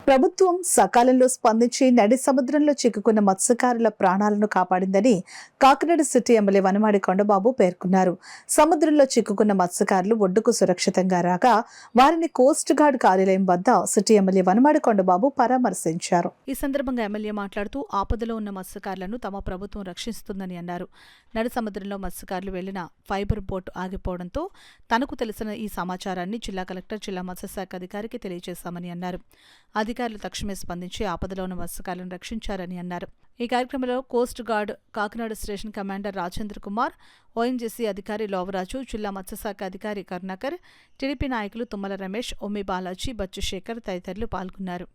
ప్రభుత్వం సకాలంలో స్పందించి నడి సముద్రంలో చిక్కుకున్న మత్స్యకారుల ప్రాణాలను కాపాడిందని కాకినాడ సిటీ ఎమ్మెల్యే వనమాడి కొండబాబు పేర్కొన్నారు. సముద్రంలో చిక్కుకున్న మత్స్యకారులు ఒడ్డుకు సురక్షితంగా రాగా వారిని కోస్ట్ గార్డ్ కార్యాలయం వద్ద సిటీ ఎమ్మెల్యే వనమాడి కొండబాబు పరామర్శించారు. ఈ సందర్భంగా ఎమ్మెల్యే మాట్లాడుతూ ఆపదలో ఉన్న మత్స్యకారులను తమ ప్రభుత్వం రక్షిస్తుందని అన్నారు. నడి సముద్రంలో మత్స్యకారులు వెళ్లిన ఫైబర్ బోట్ ఆగిపోవడంతో తనకు తెలిసిన ఈ సమాచారాన్ని జిల్లా కలెక్టర్, జిల్లా మత్స్యశాఖ అధికారికి తెలియజేశామని అన్నారు. అధికారులు తక్షణమే స్పందించి ఆపదలో ఉన్న మత్స్యకారులను రక్షించారని అన్నారు. ఈ కార్యక్రమంలో coast guard Kakinada station commander Rajendra Kumar, ONGC అధికారి లోవరాజు, జిల్లా మత్స్యశాఖ అధికారి కరుణాకర్, టీడీపీ నాయకులు తుమ్మల రమేష్, ఒమ్మి బాలాజీ, బచ్చు శేఖర్ తదితరులు పాల్గొన్నారు.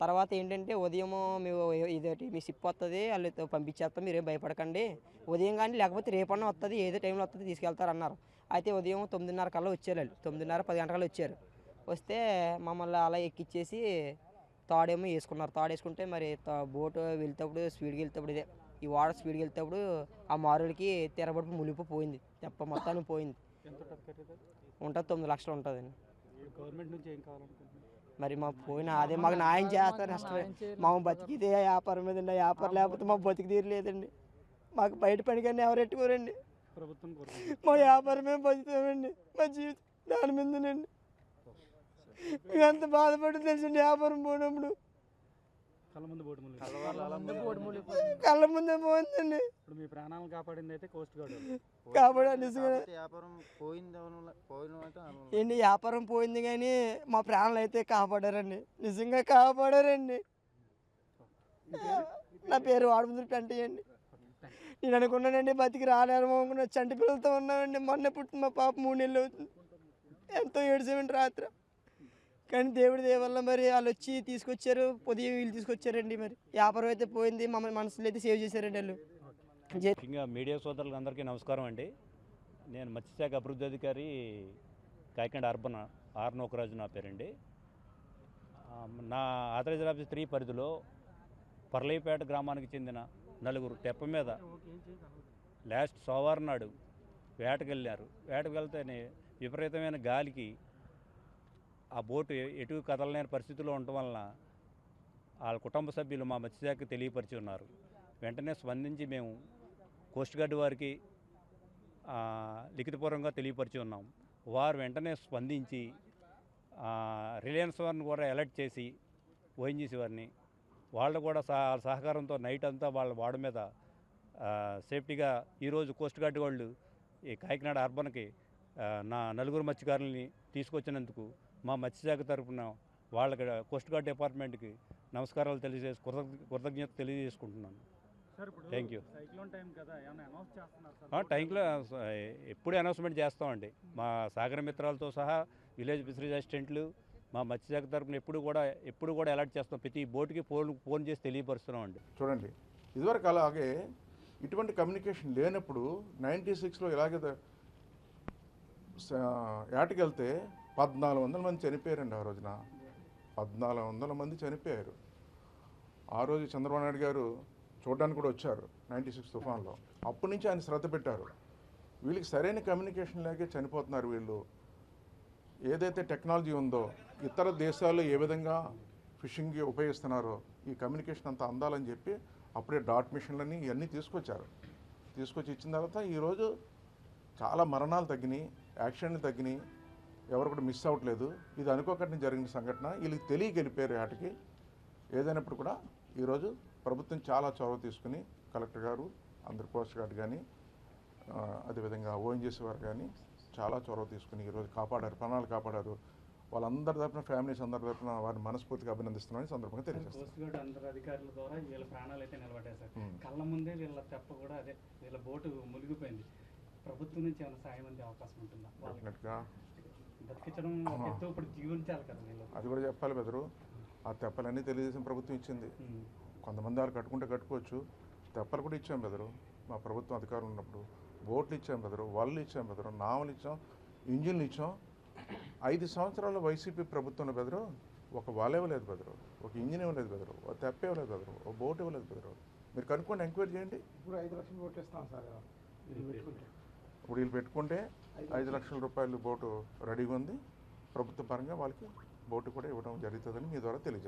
తర్వాత ఏంటంటే ఉదయం మేము ఇదేంటి మీ షిప్ వస్తుంది వాళ్ళతో పంపించేస్తాం, మీరేం భయపడకండి, ఉదయం కానీ లేకపోతే రేపన్నా వస్తుంది, ఏదో టైంలో వస్తుంది తీసుకెళ్తారు అన్నారు. అయితే ఉదయం 9:30 కల్లా వచ్చారు. వాళ్ళు 9:30, 10 గంటల వచ్చారు. వస్తే మమ్మల్ని అలా ఎక్కిచ్చేసి తాడేమో వేసుకున్నారు. తాడు వేసుకుంటే మరి బోటు వెళ్తేప్పుడు స్పీడ్గా వెళ్తేప్పుడు ఇదే ఈ వాడ స్పీడ్గా వెళ్తేప్పుడు ఆ మారుడికి తెరబడుపు మునిగిపోయింది, తెప్ప మొత్తానికి పోయింది. ఉంటుంది 9 లక్షలు ఉంటుందండి. గవర్నమెంట్ నుంచి ఏం కావాలనుకుంటున్నారు? మరి మాకు పోయిన అదే మాకు న్యాయం చేస్తారు. నష్టమే మాకు బతికితే వ్యాపారం మీద వ్యాపారం లేకపోతే మాకు బతికి తీరలేదండి. మాకు బయట పనికన్నా ఎవరు ఎట్టుకోరండి. ప్రభుత్వం మా వ్యాపారమే బతుకుతామండి. మా జీవితం దాని మీదనండి. మేము ఎంత బాధపడి తెలిసిండి వ్యాపారం పోయినప్పుడు. కళ్ళ ముందే పోయిందండి. ఇప్పుడు మీ ప్రాణాలను కాపాడింది అయితే కోస్ట్ గార్డ్ కాపాడండి. ఏంటి వ్యాపారం పోయింది కానీ మా ప్రాణాలు అయితే కాపాడారండి, నిజంగా కాపాడారండి. నా పేరు వాడముందు పెంటయ్యండి. నేను అనుకున్నానండి బతికి రాలేమో అనుకున్నా. చంటి పిల్లలతో ఉన్నామండి. మొన్న పుట్టిన మా పాప 3 నెలలు అవుతుంది. ఎంతో ఏడ్చేమండి రాత్రి. కానీ దేవుడి దేవల్ల మరి వాళ్ళు వచ్చి తీసుకొచ్చారు. ఉదయం వీళ్ళు తీసుకొచ్చారండి. మరి వ్యాపారం అయితే పోయింది, మమ్మల్ని మనసులో అయితే సేవ్ చేశారండి వాళ్ళు. ఇంకా మీడియా సోదరులకు అందరికీ నమస్కారం అండి. నేను మత్స్యశాఖ అభివృద్ధి అధికారి కాకినాడ అర్బన్ ఆర్ నోకరాజు నా పేరండి. నా ఆథరైజ్డ్ ఆఫీస్ 3 పరిధిలో పర్లైపేట గ్రామానికి చెందిన 4 తెప్ప మీద లాస్ట్ సోమవారం నాడు వేటకెళ్ళారు. వేటకు వెళ్తేనే విపరీతమైన గాలికి ఆ బోటు ఎటు కదలలేని పరిస్థితిలో ఉండటం వలన వాళ్ళ కుటుంబ సభ్యులు మా మత్స్యశాఖకు తెలియపరిచి ఉన్నారు. వెంటనే స్పందించి మేము కోస్ట్ గార్డ్ వారికి లిఖితపూర్వకంగా తెలియపరిచి ఉన్నాం. వారు వెంటనే స్పందించి రిలయన్స్ వారిని కూడా అలర్ట్ చేసి ఓఎన్జీసీ వారిని వాళ్ళు కూడా సహకారంతో నైట్ అంతా వాళ్ళ వాడ మీద సేఫ్టీగా ఈరోజు కోస్ట్ గార్డ్ వాళ్ళు ఈ కాకినాడ అర్బన్కి నా 4 మత్స్యకారులని తీసుకొచ్చినందుకు మా మత్స్యశాఖ తరఫున వాళ్ళకి కోస్ట్ గార్డ్ డిపార్ట్మెంట్కి నమస్కారాలు కృతజ్ఞత తెలియజేసుకుంటున్నాను. Thank you. టైంలో ఎప్పుడు అనౌన్స్మెంట్ చేస్తామండి. మా సాగర మిత్రాలతో సహా విలేజ్ ఫిషరీస్ అసిస్టెంట్లు మా మత్స్యశాఖ తరఫున ఎప్పుడు కూడా అలర్ట్ చేస్తాం. ప్రతి బోటుకి ఫోన్ చేసి తెలియపరుస్తున్నామండి. చూడండి, ఇదివరకు అలాగే ఇటువంటి కమ్యూనికేషన్ లేనప్పుడు 96లో ఇలాగే ఏటకెళ్తే 1400 మంది చనిపోయారండి. ఆ రోజున 1400 మంది చనిపోయారు. ఆ రోజు చంద్రబాబు నాయుడు గారు చూడడానికి కూడా వచ్చారు 96 తుఫాన్లో. అప్పటి నుంచి ఆయన శ్రద్ధ పెట్టారు. వీళ్ళకి సరైన కమ్యూనికేషన్ లేకే చనిపోతున్నారు. వీళ్ళు ఏదైతే టెక్నాలజీ ఉందో ఇతర దేశాల్లో ఏ విధంగా ఫిషింగ్కి ఉపయోగిస్తున్నారో ఈ కమ్యూనికేషన్ అంతా అందాలని చెప్పి అప్పుడే డాట్ మిషన్లని ఇవన్నీ తీసుకొచ్చి ఇచ్చిన తర్వాత ఈరోజు చాలా మరణాలు తగ్గినాయి, యాక్సిడెంట్లు తగ్గినాయి, ఎవరు కూడా మిస్ అవ్వట్లేదు. ఇది అనుకోకుండా జరిగిన సంఘటన. వీళ్ళకి తెలియగలిపారు వాటికి. ఏదైనప్పుడు కూడా ఈరోజు ప్రభుత్వం చాలా చొరవ తీసుకుని కలెక్టర్ గారు, అందరు కోస్ట్ గార్డ్ కానీ అదేవిధంగా ఓఎన్జీసీ వారు కానీ చాలా చొరవ తీసుకుని ఈరోజు కాపాడారు, ప్రాణాలు కాపాడారు. వాళ్ళందరి తరఫున, ఫ్యామిలీస్ అందరి తరఫున వారిని మనస్ఫూర్తిగా అభినందిస్తున్నామని సందర్భంగా తెలియజేస్తారు. అందరు అధికారుల ద్వారా వీళ్ళ ప్రాణాలు అయితే నిలబడేశారు. కళ్ళ ముందే వీళ్ళ తెప్ప కూడా అదే వీళ్ళ బోటు మునిగిపోయింది. ప్రభుత్వం నుంచి ఏమైనా సాయం అందే అవకాశం ఉంటుందా? బతికించడం ఇప్పుడు జీవించాలి కదా వీళ్ళు. అది కూడా చెప్పాలి బెదరు. ఆ తెప్పలన్నీ తెలుగుదేశం ప్రభుత్వం ఇచ్చింది. కొంతమంది వాళ్ళు కట్టుకోవచ్చు. తెప్పలు కూడా ఇచ్చాం బెదరు. మా ప్రభుత్వం అధికారులు ఉన్నప్పుడు బోట్లు ఇచ్చాం బెదరు, వలలు ఇచ్చాం బెదరు, నావలు ఇచ్చాం, ఇంజిన్లు ఇచ్చాం. 5 సంవత్సరాల వైసీపీ ప్రభుత్వంలో బెదరు ఒక వల ఇవ్వలేదు బెదరు, ఒక ఇంజిన్ ఇవ్వలేదు బెదరు, ఒక తెప్ప ఇవ్వలేదు బెదరు, ఒక బోట్ ఇవ్వలేదు బెదరు. మీరు కనుక్కోండి, ఎంక్వైరీ చేయండి. ఇప్పుడు 5 లక్షలు బోట్ ఇస్తాం సార్. ఇప్పుడు వీళ్ళు పెట్టుకుంటే 5 లక్షల రూపాయలు బోటు రెడీగా ఉంది. ప్రభుత్వ పరంగా వాళ్ళకి బోటు కూడా ఇవ్వడం జరుగుతుందని మీ ద్వారా తెలియజేస్తాను.